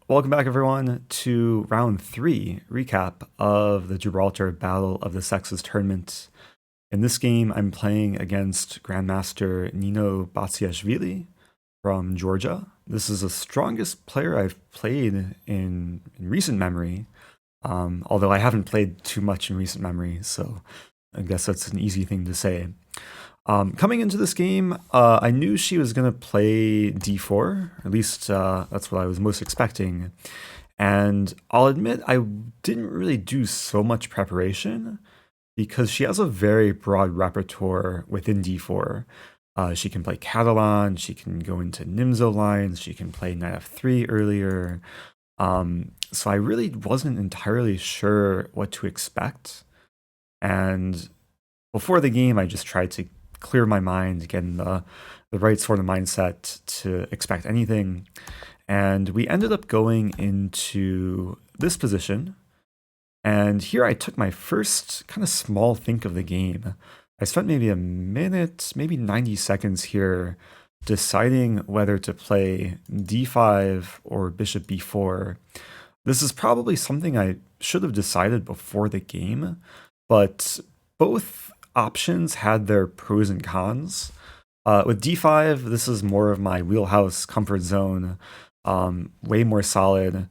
Welcome back, everyone, to round 3 recap of the Gibraltar Battle of the Sexes tournament. In this game, I'm playing against Grandmaster Nino Batsiashvili from Georgia. This is the strongest player I've played in recent memory, although I haven't played too much in recent memory, so I guess that's an easy thing to say. Coming into this game, I knew she was going to play d4, at least that's what I was most expecting. And I'll admit I didn't really do so much preparation because she has a very broad repertoire within d4. She can play Catalan, she can go into Nimzo lines, she can play knight f3 earlier. So I really wasn't entirely sure what to expect. And before the game, I just tried to clear my mind, get in the right sort of mindset to expect anything. And we ended up going into this position. And here I took my first kind of small think of the game. I spent maybe a minute, maybe 90 seconds here deciding whether to play d5 or bishop b4. This is probably something I should have decided before the game, but both options had their pros and cons. With d5, this is more of my wheelhouse comfort zone, way more solid.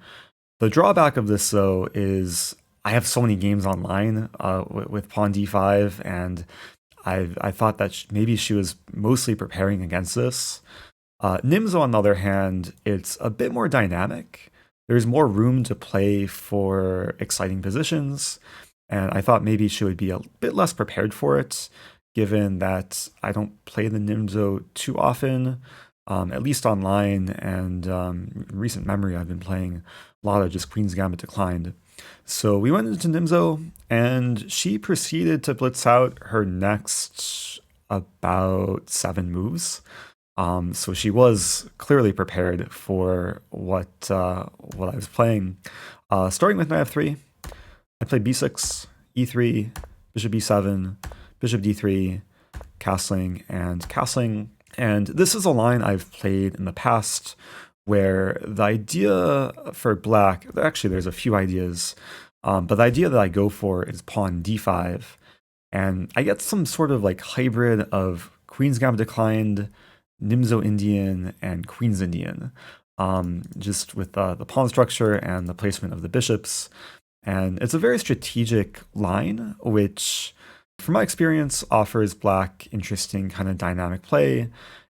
The drawback of this, though, is I have so many games online with pawn d5, and I thought that maybe she was mostly preparing against this. Nimzo, on the other hand, it's a bit more dynamic. There's more room to play for exciting positions, and I thought maybe she would be a bit less prepared for it, given that I don't play the Nimzo too often, at least online, and in recent memory I've been playing a lot of just Queen's Gambit declined. So we went into Nimzo, and she proceeded to blitz out her next about 7 moves. So she was clearly prepared for what I was playing. Starting with knight f3, I played b6, e3, bishop b7, bishop d3, castling, and castling. And this is a line I've played in the past where the idea for black, actually there's a few ideas, but the idea that I go for is pawn d5. And I get some sort of like hybrid of Queen's Gambit declined, Nimzo-Indian, and Queen's Indian, just with the pawn structure and the placement of the bishops. And it's a very strategic line, which, from my experience, offers black interesting kind of dynamic play.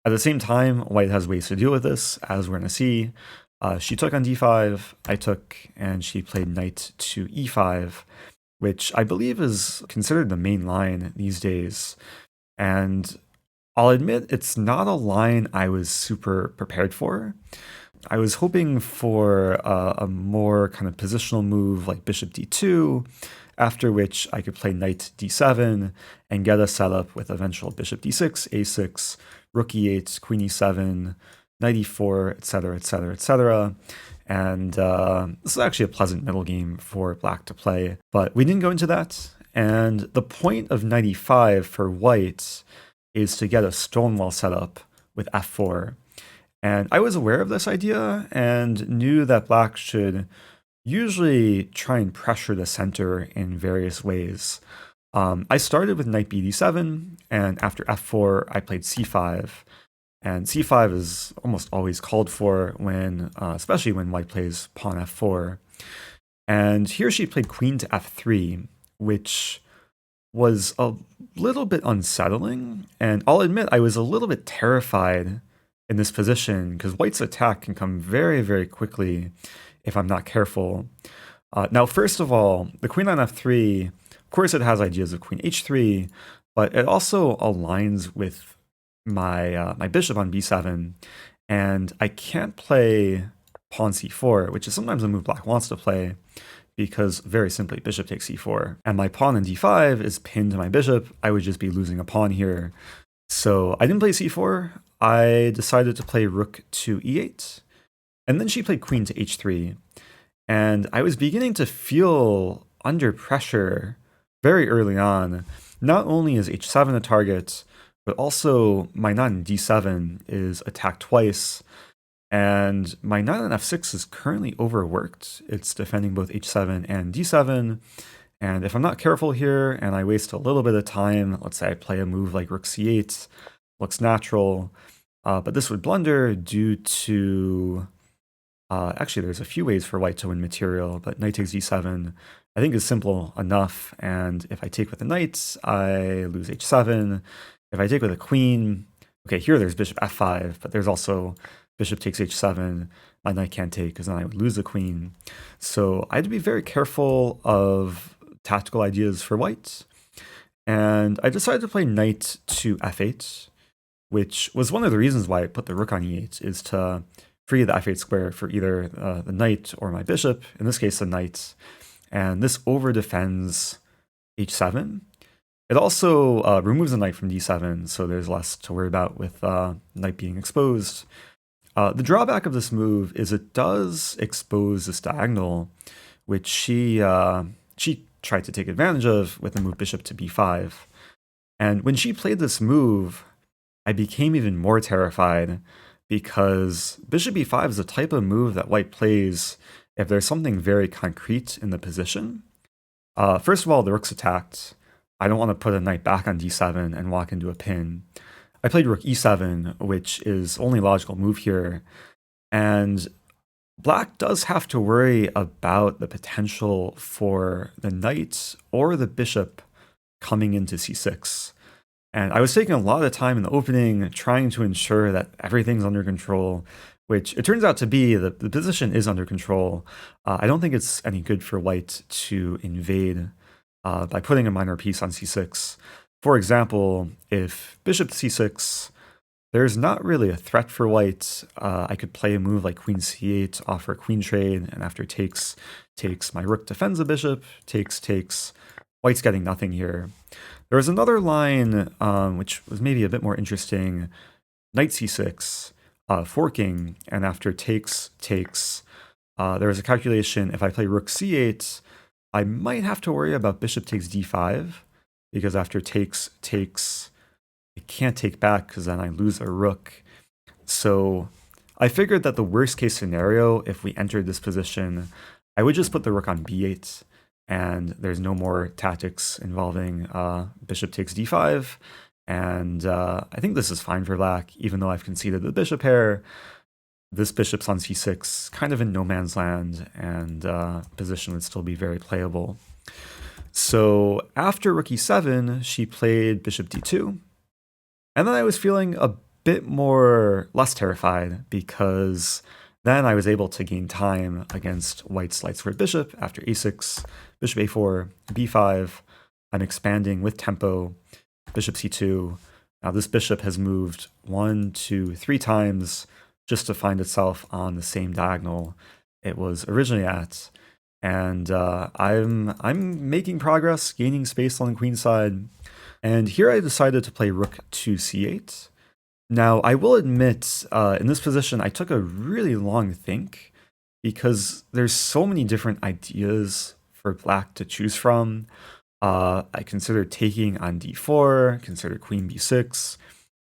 At the same time, white has ways to deal with this, as we're going to see. She took on d5, I took, and she played knight to e5, which I believe is considered the main line these days. And I'll admit it's not a line I was super prepared for. I was hoping for a more kind of positional move like bishop d2, after which I could play knight d7 and get a setup with eventual bishop d6, a6, rook e8, queen e7, knight e4, etc., etc., etc. And this is actually a pleasant middle game for black to play, but we didn't go into that. And the point of knight e5 for white is to get a stonewall setup with f4. And I was aware of this idea and knew that black should usually try and pressure the center in various ways. I started with knight bd7, and after f4, I played c5. And c5 is almost always called for when, especially when white plays pawn f4. And here she played queen to f3, which was a little bit unsettling. And I'll admit I was a little bit terrified in this position because white's attack can come very, very quickly if I'm not careful. Now, first of all, the queen on f3, of course it has ideas of queen h3, but it also aligns with my bishop on b7, and I can't play pawn c4, which is sometimes a move black wants to play, because very simply bishop takes c4, and my pawn on d5 is pinned to my bishop. I would just be losing a pawn here. So I didn't play c4. I decided to play rook to e8, and then she played queen to h3. And I was beginning to feel under pressure very early on. Not only is h7 a target, but also my knight in d7 is attacked twice. And my knight on f6 is currently overworked. It's defending both h7 and d7. And if I'm not careful here and I waste a little bit of time, let's say I play a move like rook c8, looks natural, but this would blunder due to... actually, there's a few ways for white to win material, but knight takes d7 I think is simple enough. And if I take with the knight, I lose h7. If I take with a queen, okay, here there's bishop f5, but there's also bishop takes h7. My knight can't take because then I would lose the queen. So I had to be very careful of tactical ideas for white. And I decided to play knight to f8, which was one of the reasons why I put the rook on e8, is to free the f8 square for either the knight or my bishop, in this case the knight. And this over defends h7. It also removes the knight from d7, so there's less to worry about with knight being exposed. The drawback of this move is it does expose this diagonal, which she tried to take advantage of with the move bishop to b5. And when she played this move, I became even more terrified, because bishop b5 is the type of move that white plays if there's something very concrete in the position. First of all, the rook's attacked. I don't want to put a knight back on d7 and walk into a pin. I played rook e7, which is only logical move here. And black does have to worry about the potential for the knight or the bishop coming into c6. And I was taking a lot of time in the opening trying to ensure that everything's under control, which it turns out to be. The position is under control. I don't think it's any good for white to invade by putting a minor piece on c6. For example, if bishop c6, there's not really a threat for white. I could play a move like queen c8, offer a queen trade, and after takes, my rook defends the bishop, takes. White's getting nothing here. There was another line which was maybe a bit more interesting. Knight c6, forking, and after takes, there was a calculation. If I play rook c8, I might have to worry about bishop takes d5, because after takes, I can't take back because then I lose a rook. So I figured that the worst case scenario, if we entered this position, I would just put the rook on b8, and there's no more tactics involving bishop takes d5. And I think this is fine for black, even though I've conceded the bishop pair. This bishop's on c6, kind of in no man's land, and position would still be very playable. So after rook e7, she played bishop d2. And then I was feeling a bit less terrified, because then I was able to gain time against white's light squared bishop after a6, bishop a4, b5. I'm expanding with tempo, bishop c2. Now this bishop has moved 1, 2, 3 times just to find itself on the same diagonal it was originally at. And I'm making progress, gaining space on the queen side. And here I decided to play rook to c8. Now, I will admit, in this position, I took a really long think, because there's so many different ideas for black to choose from. I considered taking on d4, considered queen b6,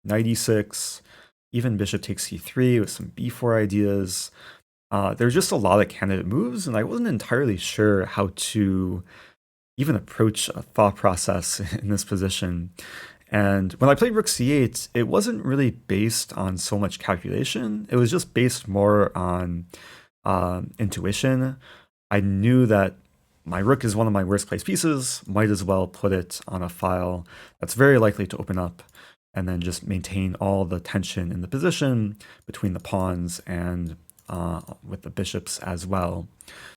knight e6, even bishop takes c3 with some b4 ideas. There's just a lot of candidate moves, and I wasn't entirely sure how to even approach a thought process in this position. And when I played rook c8, it wasn't really based on so much calculation. It was just based more on intuition. I knew that my rook is one of my worst placed pieces, might as well put it on a file that's very likely to open up, and then just maintain all the tension in the position between the pawns and with the bishops as well.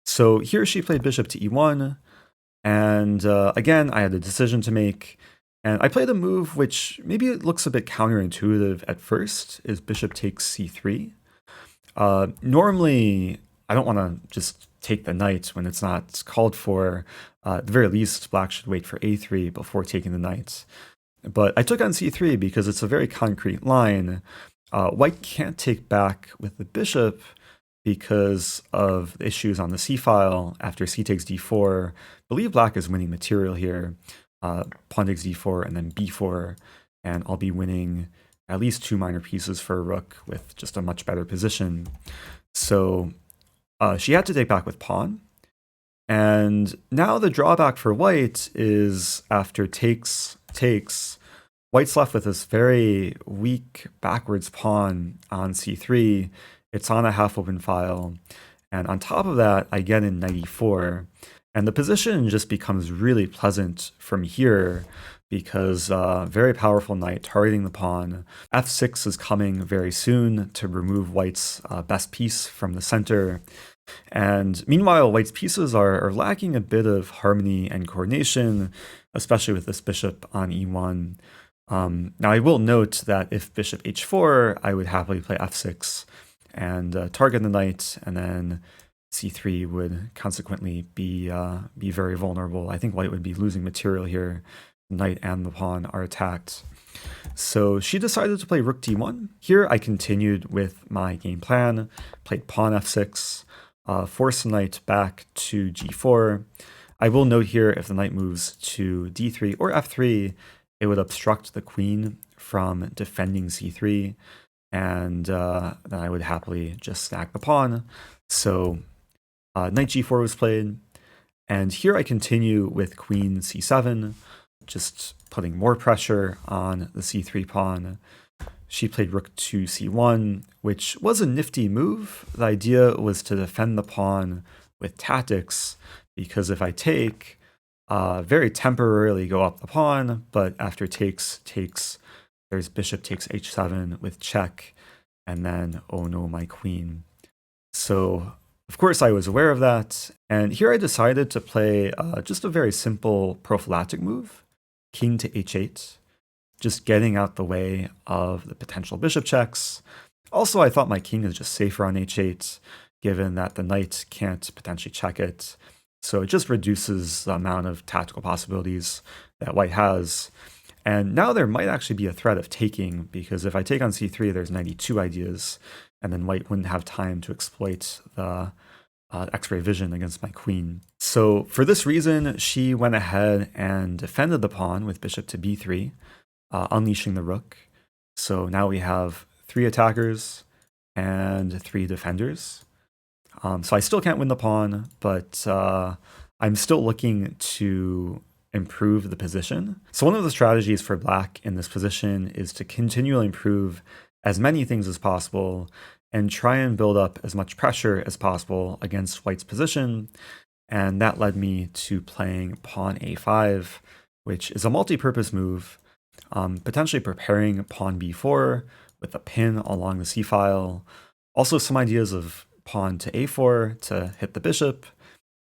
So here she played bishop to e1, and again, I had a decision to make. And I played a move which maybe it looks a bit counterintuitive at first, is bishop takes c3. Normally, I don't want to just take the knight when it's not called for. At the very least, black should wait for a3 before taking the knight. But I took on c3 because it's a very concrete line. White can't take back with the bishop because of the issues on the c-file after c takes d4. I believe black is winning material here. Pawn takes d4 and then b4, and I'll be winning at least 2 minor pieces for a rook with just a much better position. So she had to take back with pawn. And now the drawback for white is after takes, white's left with this very weak backwards pawn on c3. It's on a half-open file. And on top of that, I get in knight e4. And the position just becomes really pleasant from here because very powerful knight targeting the pawn. f6 is coming very soon to remove white's best piece from the center. And meanwhile, white's pieces are lacking a bit of harmony and coordination, especially with this bishop on e1. Now, I will note that if bishop h4, I would happily play f6 and target the knight, and then c3 would consequently be very vulnerable. I think white would be losing material here. The knight and the pawn are attacked. So she decided to play rook d1. Here I continued with my game plan, played pawn f6, force the knight back to g4. I will note here if the knight moves to d3 or f3, it would obstruct the queen from defending c3, and then I would happily just stack the pawn. So knight g4 was played, and here I continue with queen c7, just putting more pressure on the c3 pawn. She played rook to c1, which was a nifty move. The idea was to defend the pawn with tactics, because if I take, very temporarily go up the pawn, but after takes, there's bishop takes h7 with check, and then, oh no, my queen. So, of course, I was aware of that, and here I decided to play just a very simple prophylactic move, king to h8, just getting out the way of the potential bishop checks. Also, I thought my king is just safer on h8, given that the knight can't potentially check it. So it just reduces the amount of tactical possibilities that white has. And now there might actually be a threat of taking, because if I take on c3, there's 92 ideas, and then white wouldn't have time to exploit the X-ray vision against my queen. So for this reason, she went ahead and defended the pawn with bishop to b3, unleashing the rook. So now we have 3 attackers and 3 defenders. So I still can't win the pawn, but I'm still looking to improve the position. So one of the strategies for black in this position is to continually improve as many things as possible and try and build up as much pressure as possible against white's position. And that led me to playing pawn a5, which is a multi-purpose move, potentially preparing pawn b4 with a pin along the c-file. Also some ideas of pawn to a4 to hit the bishop.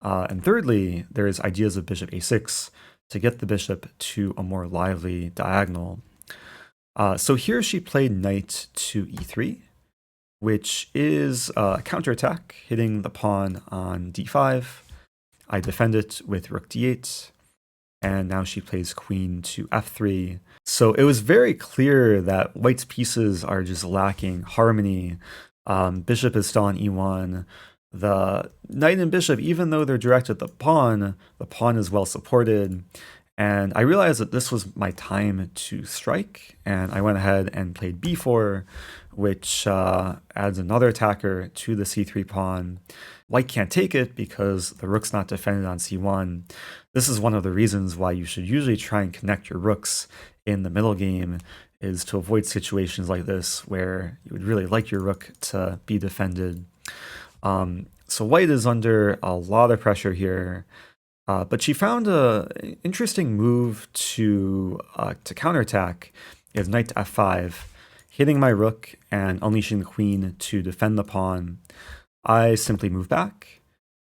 And thirdly, there's ideas of bishop a6 to get the bishop to a more lively diagonal. So here she played knight to e3, which is a counterattack, hitting the pawn on d5. I defend it with rook d8, and now she plays queen to f3. So it was very clear that white's pieces are just lacking harmony. Bishop is still on e1. The knight and bishop, even though they're directed at the pawn is well supported. And I realized that this was my time to strike, and I went ahead and played b4, which adds another attacker to the c3 pawn. White can't take it because the rook's not defended on c1. This is one of the reasons why you should usually try and connect your rooks in the middle game, is to avoid situations like this where you would really like your rook to be defended. So white is under a lot of pressure here, but she found an interesting move to counterattack, is knight to f5, hitting my rook and unleashing the queen to defend the pawn. I simply move back,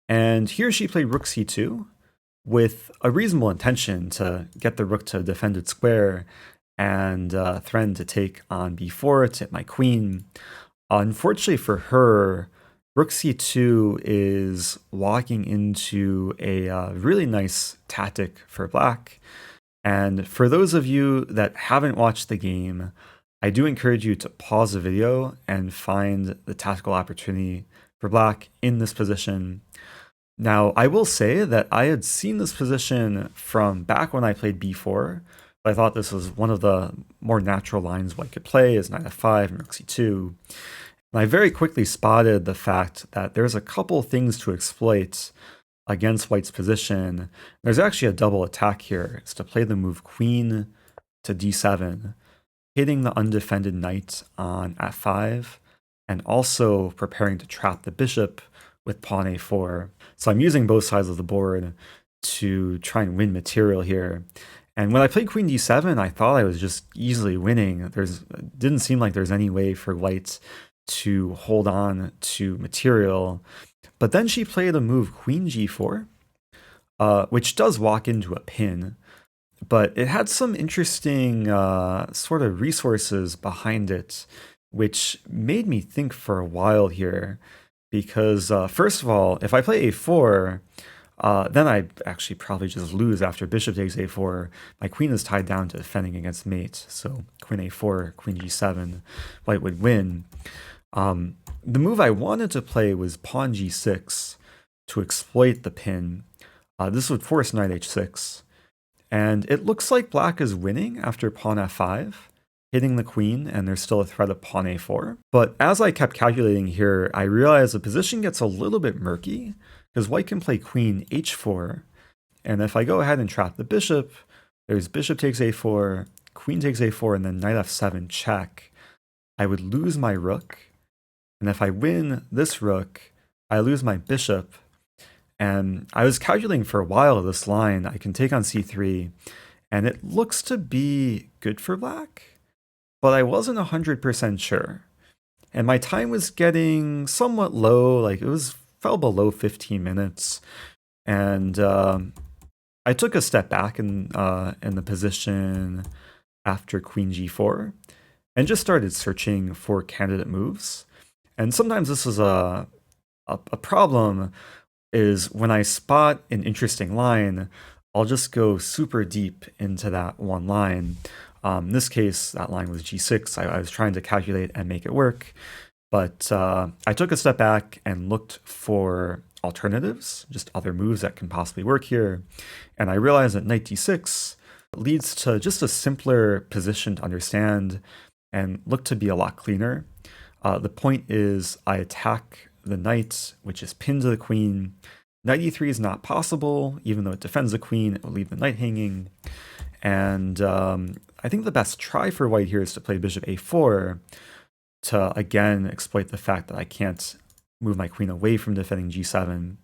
and here she played rook c2 with a reasonable intention to get the rook to a defended square and threaten to take on b4 to hit my queen. Unfortunately for her, rook c2 is walking into a really nice tactic for black. And for those of you that haven't watched the game, I do encourage you to pause the video and find the tactical opportunity for black in this position. Now, I will say that I had seen this position from back when I played b4, I thought this was one of the more natural lines white could play is knight f5 and rook c2. And I very quickly spotted the fact that there's a couple things to exploit against white's position. There's actually a double attack here. It's to play the move queen to d7, hitting the undefended knight on f5, and also preparing to trap the bishop with pawn a4. So I'm using both sides of the board to try and win material here. And when I played queen d7, I thought I was just easily winning. Didn't seem like there's any way for white to hold on to material. But then she played a move queen g4, which does walk into a pin, but it had some interesting sort of resources behind it, which made me think for a while here. Because first of all, if I play a4, then I actually probably just lose after bishop takes a4. My queen is tied down to defending against mate, so queen a4, queen g7, white would win. The move I wanted to play was pawn g6 to exploit the pin. This would force knight h6. And it looks like black is winning after pawn f5, hitting the queen, and there's still a threat of pawn a4. But as I kept calculating here, I realized the position gets a little bit murky, because white can play queen h4, and if I go ahead and trap the bishop, there's bishop takes a4, queen takes a4, and then knight f7 check. I would lose my rook, and if I win this rook, I lose my bishop. And I was calculating for a while this line. I can take on c3, and it looks to be good for black, but I wasn't 100% sure. And my time was getting somewhat low, like fell below 15 minutes. And I took a step back in the position after queen g4 and just started searching for candidate moves. And sometimes this is a problem, is when I spot an interesting line, I'll just go super deep into that one line. In this case, that line was g6. I was trying to calculate and make it work, but I took a step back and looked for alternatives, just other moves that can possibly work here. And I realized that knight d6 leads to just a simpler position to understand and look to be a lot cleaner. The point is I attack the knight, which is pinned to the queen. Knight e3 is not possible, even though it defends the queen, it will leave the knight hanging. And I think the best try for white here is to play bishop a4 to, again, exploit the fact that I can't move my queen away from defending g7.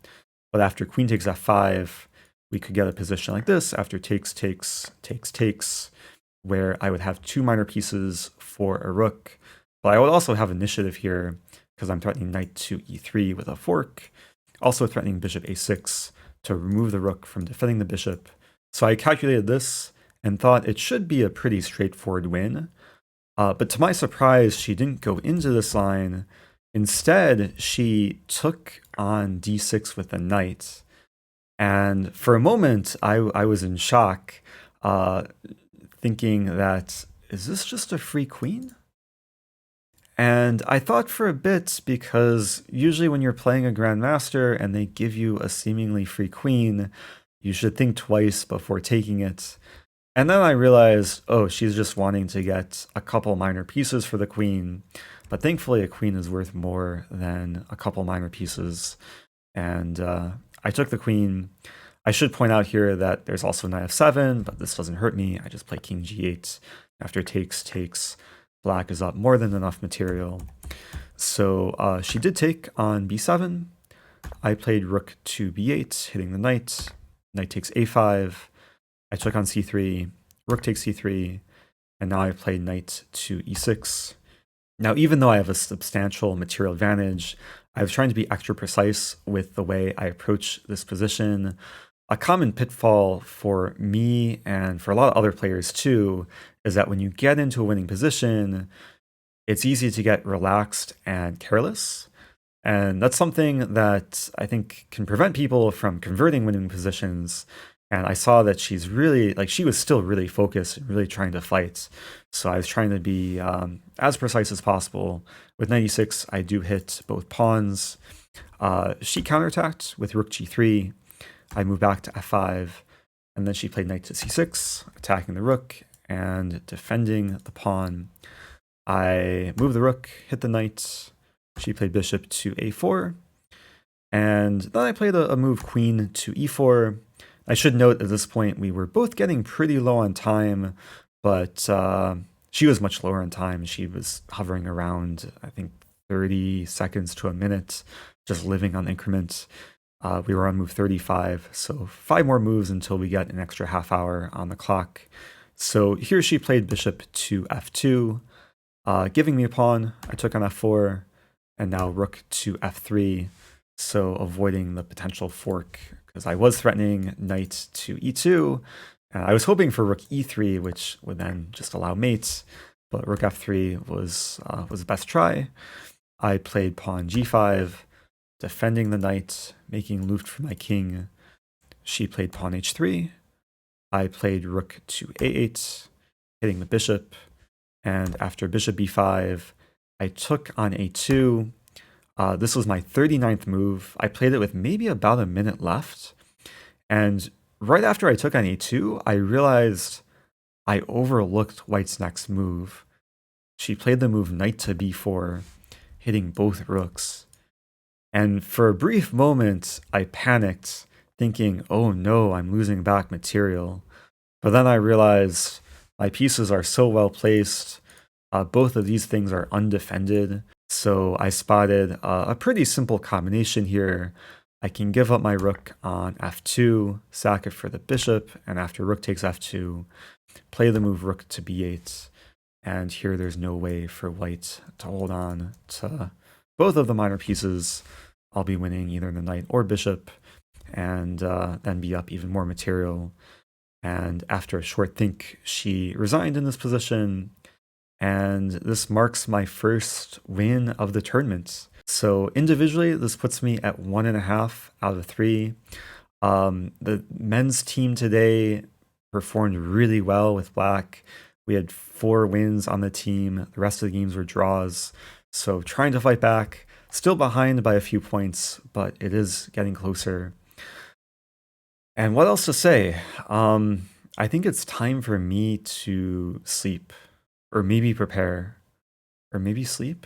But after queen takes f5, we could get a position like this, after takes, takes, takes, takes, where I would have two minor pieces for a rook. But I would also have initiative here, because I'm threatening knight to e3 with a fork, also threatening bishop a6 to remove the rook from defending the bishop. So I calculated this and thought it should be a pretty straightforward win. But to my surprise, she didn't go into this line. Instead, she took on d6 with the knight. And for a moment, I was in shock, thinking that, is this just a free queen? And I thought for a bit, because usually when you're playing a grandmaster and they give you a seemingly free queen, you should think twice before taking it. And then I realized, oh, she's just wanting to get a couple minor pieces for the queen. But thankfully, a queen is worth more than a couple minor pieces. And I took the queen. I should point out here that there's also knight f7, but this doesn't hurt me. I just play king g8. After takes, takes. Black is up more than enough material. So she did take on b7. I played rook to b8, hitting the knight. Knight takes a5. I took on c3. Rook takes c3. And now I played knight to e6. Now, even though I have a substantial material advantage, I was trying to be extra precise with the way I approach this position. A common pitfall for me and for a lot of other players too is that when you get into a winning position, it's easy to get relaxed and careless. And that's something that I think can prevent people from converting winning positions. And I saw that she's really, she was still really focused and really trying to fight. So I was trying to be as precise as possible. With knight e6, I do hit both pawns. She counterattacked with rook g3. I moved back to f5, and then she played knight to c6, attacking the rook, and defending the pawn. I moved the rook, hit the knight. She played bishop to a4. And then I played a move queen to e4. I should note at this point we were both getting pretty low on time, but she was much lower on time. She was hovering around, I think, 30 seconds to a minute, just living on increment. We were on move 35, so 5 more moves until we get an extra half hour on the clock. So here she played bishop to f2, giving me a pawn. I took on f4, and now rook to f3, so avoiding the potential fork, because I was threatening knight to e2, and I was hoping for rook e3, which would then just allow mates, but rook f3 was the best try. I played pawn g5, defending the knight, making loot for my king. She played pawn h3. I played rook to a8, hitting the bishop, and after bishop b5, I took on a2. This was my 39th move. I played it with maybe about a minute left, and right after I took on a2, I realized I overlooked white's next move. She played the move knight to b4, hitting both rooks. And for a brief moment, I panicked, thinking, oh no, I'm losing back material. But then I realized my pieces are so well placed. Both of these things are undefended. So I spotted a pretty simple combination here. I can give up my rook on f2, sack it for the bishop, and after rook takes f2, play the move rook to b8. And here there's no way for white to hold on to both of the minor pieces. I'll be winning either the knight or bishop, and then be up even more material. And after a short think, she resigned in this position, and this marks my first win of the tournament. So individually, this puts me at 1.5 out of 3. The men's team today performed really well with black. We had 4 wins on the team. The rest of the games were draws. So trying to fight back, still behind by a few points, but it is getting closer. And what else to say? I think it's time for me to sleep, or maybe prepare, or maybe sleep.